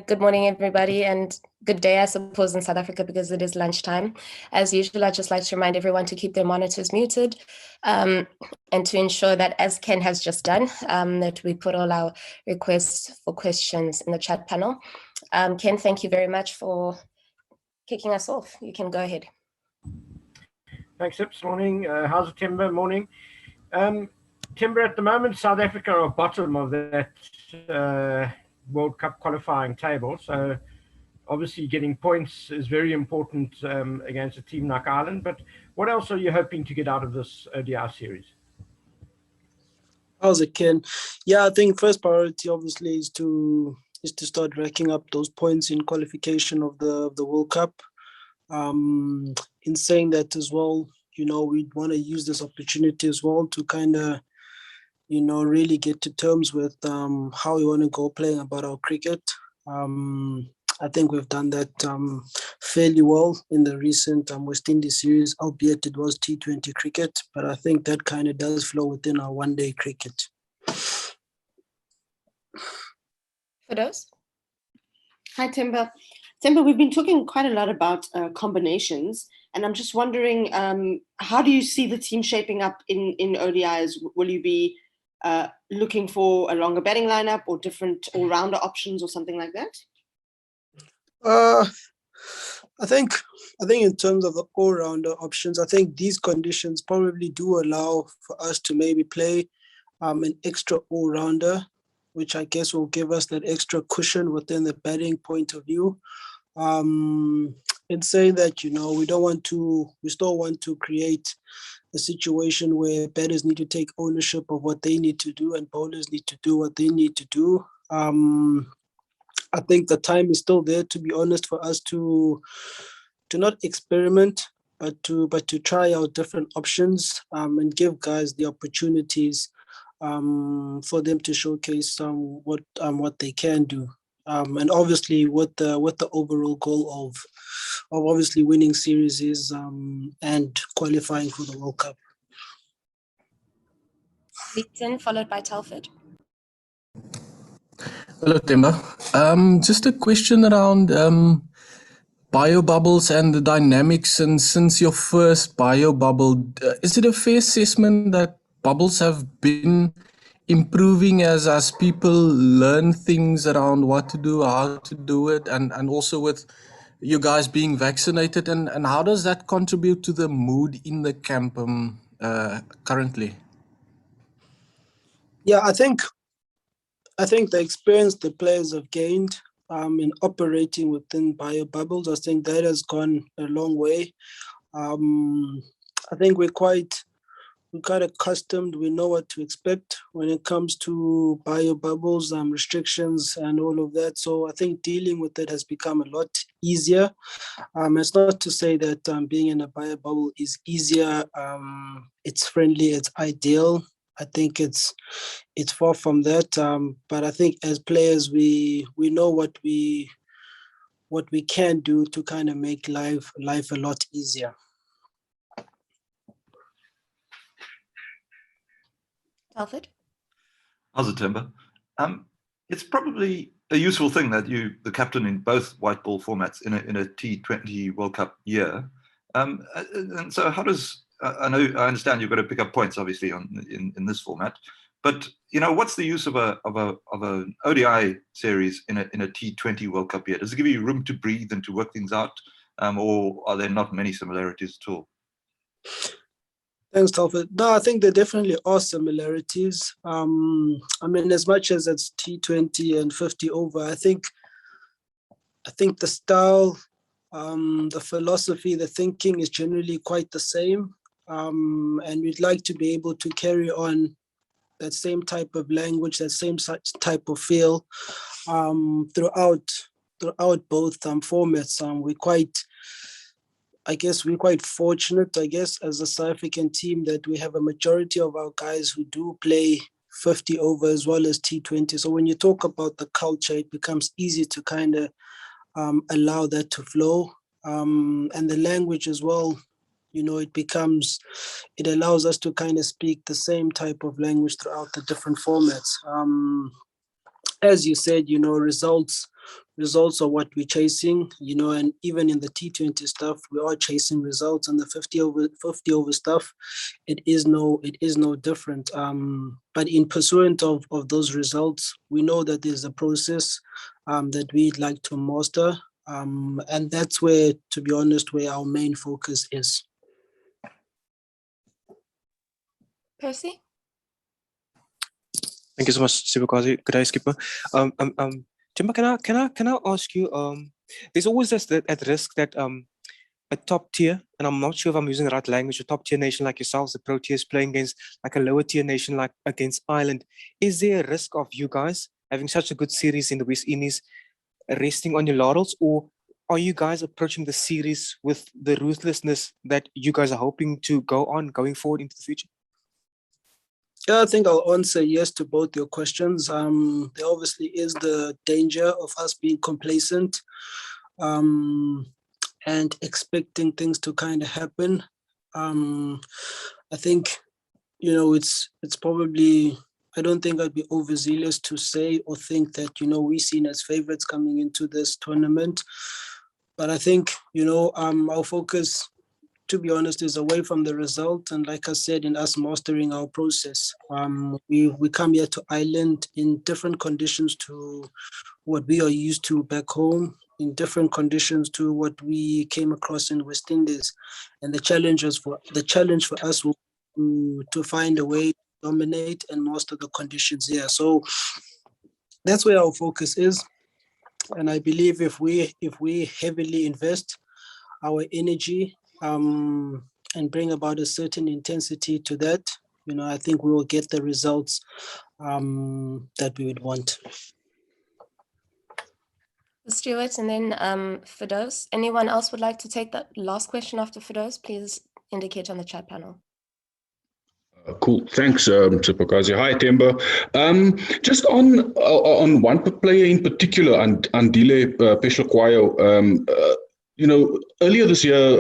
Good morning, everybody, and good day, I suppose, in South Africa because it is lunchtime. As usual, I'd just like to remind everyone to keep their monitors muted and to ensure that, as Ken has just done, that we put all our requests for questions in the chat panel. Ken, thank you very much for kicking us off. You can go ahead. Thanks, Sips. Morning. How's it, Temba? Morning. Temba, at the moment, South Africa are bottom of that World Cup qualifying table. So obviously getting points is very important against a team like Ireland. But what else are you hoping to get out of this ODI series? How's it, Ken? Yeah, I think first priority obviously is to start racking up those points in qualification of the World Cup. In saying that as well, we want to use this opportunity as well to kind of, really get to terms with how we want to go playing about our cricket. I think we've done that fairly well in the recent West Indies series, albeit it was T20 cricket, but I think that kind of does flow within our one-day cricket. Firdous? Hi, Temba. Temba, we've been talking quite a lot about combinations, and I'm just wondering, how do you see the team shaping up in ODIs? Will you be looking for a longer batting lineup or different all-rounder options or something like that? I think in terms of the all-rounder options, I think these conditions probably do allow for us to maybe play an extra all-rounder, which I guess will give us that extra cushion within the batting point of view. And say that, we still want to create a situation where batters need to take ownership of what they need to do and bowlers need to do what they need to do. I think the time is still there, to be honest, for us to not experiment, but to try out different options and give guys the opportunities for them to showcase what they can do. And obviously with the overall goal of obviously winning series and qualifying for the World Cup. Ikson, followed by Telford. Hello, Temba. Just a question around bio bubbles and the dynamics. And since your first bio bubble, is it a fair assessment that bubbles have been improving as people learn things around what to do, how to do it, and also with you guys being vaccinated, and how does that contribute to the mood in the camp currently? Yeah, I think the experience the players have gained in operating within bio bubbles, I think that has gone a long way. I think we're quite accustomed. We know what to expect when it comes to bio bubbles, restrictions and all of that. So I think dealing with it has become a lot easier. It's not to say that being in a bio bubble is easier. It's friendly, it's ideal. I think it's far from that. But I think as players, we know what we can do to kind of make life a lot easier. Telford? How's it, Temba? It's probably a useful thing that you, the captain in both white ball formats in a T20 World Cup year. And so how does, I understand you've got to pick up points, obviously, in this format, but what's the use of an ODI series in a T20 World Cup year? Does it give you room to breathe and to work things out, or are there not many similarities at all? Thanks, Telford. No, I think there definitely are similarities. As much as it's T20 and 50 over, I think the style, the philosophy, the thinking is generally quite the same. And we'd like to be able to carry on that same type of language, that same type of feel throughout both formats. We're quite fortunate, as a South African team, that we have a majority of our guys who do play 50 over as well as T20. So when you talk about the culture, it becomes easy to kind of allow that to flow. And the language as well, it allows us to kind of speak the same type of language throughout the different formats. As you said, results results are what we're chasing, and even in the T20 stuff, we are chasing results, and the 50 over stuff, it is no different. But in pursuit of those results, we know that there's a process that we'd like to master, and that's where, to be honest, where our main focus is. Percy? Thank you so much, Sibukazi. Good day, Skipper. Temba, can I ask you? There's always this at risk that a top tier, and I'm not sure if I'm using the right language, a top tier nation like yourselves, the Proteas, playing against like a lower tier nation like against Ireland. Is there a risk of you guys having such a good series in the West Indies resting on your laurels, or are you guys approaching the series with the ruthlessness that you guys are hoping to going forward into the future? Yeah, I think I'll answer yes to both your questions. There obviously is the danger of us being complacent and expecting things to kind of happen. I think, it's probably, I don't think I'd be overzealous to say or think that, we're seen as favorites coming into this tournament. But I think, our focus, to be honest, is away from the result. And like I said, in us mastering our process. We come here to Ireland in different conditions to what we are used to back home, in different conditions to what we came across in West Indies. And the challenge for us will to find a way to dominate and master the conditions here. So that's where our focus is. And I believe if we heavily invest our energy and bring about a certain intensity to that, I think we will get the results that we would want. Stuart, and then Firdaus. Anyone else would like to take that last question after Firdaus? Please indicate on the chat panel. Cool. Thanks, Sibukazi. Hi, Temba. Just on one player in particular, Andile Peshakwayo. Earlier this year,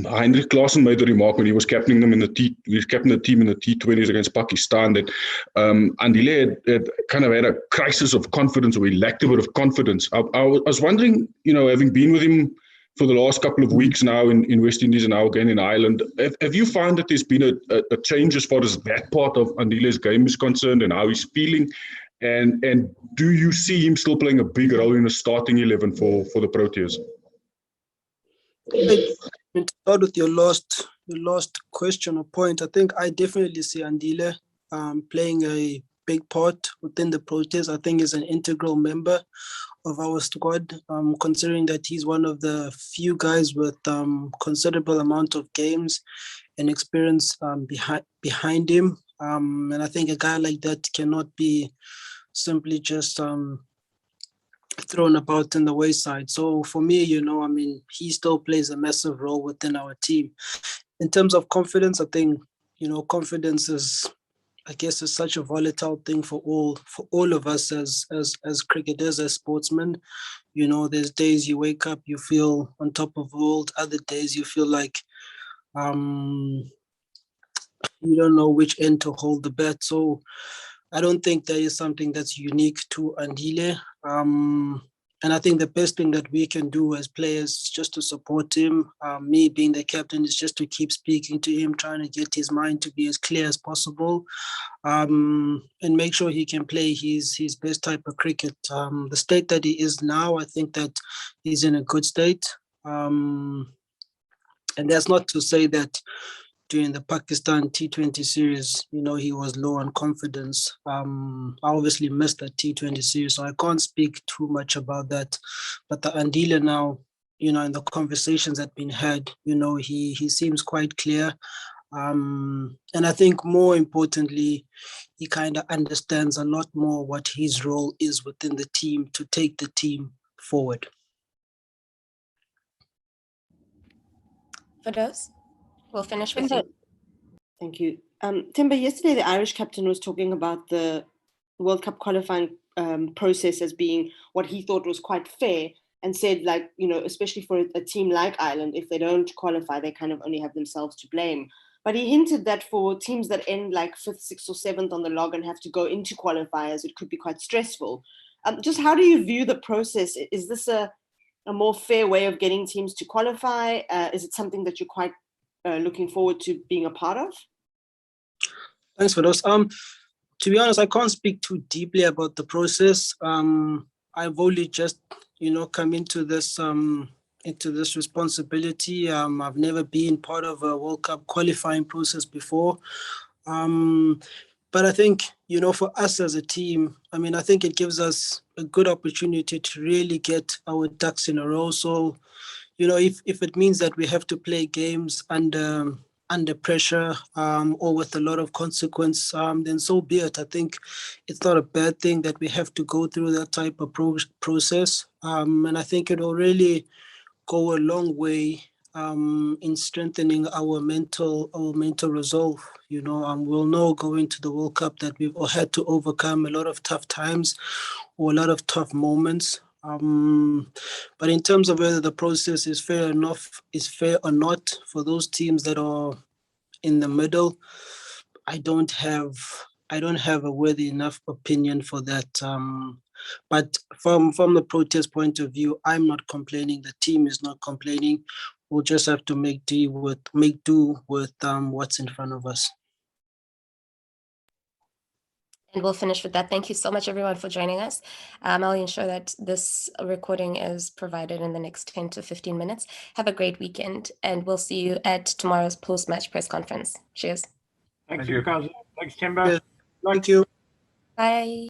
Heinrich Klaassen made the remark when he was captaining them the team in the T20s against Pakistan that Andile had kind of had a crisis of confidence, or he lacked a bit of confidence. I was wondering, having been with him for the last couple of weeks now in West Indies and now again in Ireland, have you found that there's been a change as far as that part of Andile's game is concerned and how he's feeling? And do you see him still playing a big role in the starting 11 for the Proteas? To start with your last question or point, I think I definitely see Andile playing a big part within the Proteas. I think he's an integral member of our squad, considering that he's one of the few guys with considerable amount of games and experience behind him. And I think a guy like that cannot be simply just thrown about in the wayside. So for me, he still plays a massive role within our team. In terms of confidence, I think, confidence is, I guess, is such a volatile thing for all of us as cricketers, as sportsmen. There's days you wake up, you feel on top of the world. Other days you feel like you don't know which end to hold the bat. So I don't think there is something that's unique to Andile. And I think the best thing that we can do as players is just to support him. Me being the captain is just to keep speaking to him, trying to get his mind to be as clear as possible, and make sure he can play his best type of cricket. The state that he is now, I think that he's in a good state. And that's not to say that during the Pakistan T20 series, he was low on confidence. I obviously missed that T20 series, so I can't speak too much about that. But the Andile now, in the conversations that have been had, he seems quite clear. And I think more importantly, he kind of understands a lot more what his role is within the team to take the team forward. Firdaus? We'll finish with you. Thank you. Temba, yesterday the Irish captain was talking about the World Cup qualifying process as being what he thought was quite fair, and said, especially for a team like Ireland, if they don't qualify, they kind of only have themselves to blame. But he hinted that for teams that end like 5th, 6th or 7th on the log and have to go into qualifiers, it could be quite stressful. Just how do you view the process? Is this a more fair way of getting teams to qualify? Is it something that you're quite looking forward to being a part of? Thanks for those. To be honest, I can't speak too deeply about the process. I've only just, come into this responsibility. I've never been part of a World Cup qualifying process before. But I think, for us as a team, I think it gives us a good opportunity to really get our ducks in a row. So, if it means that we have to play games under pressure or with a lot of consequence, then so be it. I think it's not a bad thing that we have to go through that type of process. And I think it will really go a long way in strengthening our mental resolve. We'll know going to the World Cup that we've had to overcome a lot of tough times or a lot of tough moments. But in terms of whether the process is fair or not for those teams that are in the middle, I don't have a worthy enough opinion for that. But from the protest point of view, I'm not complaining. The team is not complaining. We'll just have to make do with what's in front of us. And we'll finish with that. Thank you so much, everyone, for joining us. I'll ensure that this recording is provided in the next 10 to 15 minutes. Have a great weekend, and we'll see you at tomorrow's post-match press conference. Cheers. Thanks, Kazi. Thanks, Temba. Thank you. Bye.